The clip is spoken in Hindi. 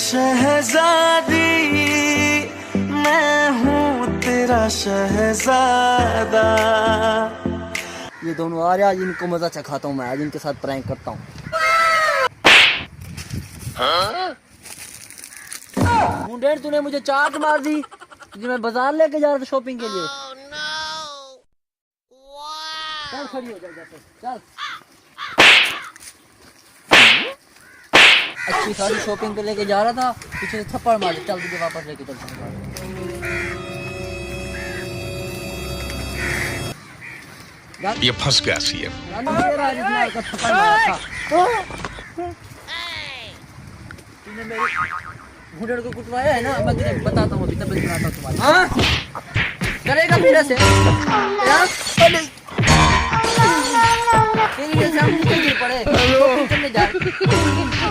शहजादी मैं हूँ तेरा शहजादा। ये दोनों आ रहे, आज इनको मजा चखाता हूँ मैं, आज इनके साथ प्रैंक करता हूँ। डैड तूने मुझे चाट मार दी, तुझे मैं बाजार लेके जा रहा था शॉपिंग के लिए। चल खड़ी हो जा, चल। अच्छी सारी शॉपिंग पे लेके जा रहा था, पीछे से थप्पड़ मार दिया। चल तुझे वापस लेके चलता हूँ। ये फंस गया सीएम। तूने मेरे घूंढड़ को कुटवाया है ना, मैं तुझे बताता हूँ, अभी तबीयत बनाता हूँ तुम्हारी। हाँ करेगा मेरे से तेरी वजह से हम नीचे गिर पड़े, शॉपिंग करने जा रहे।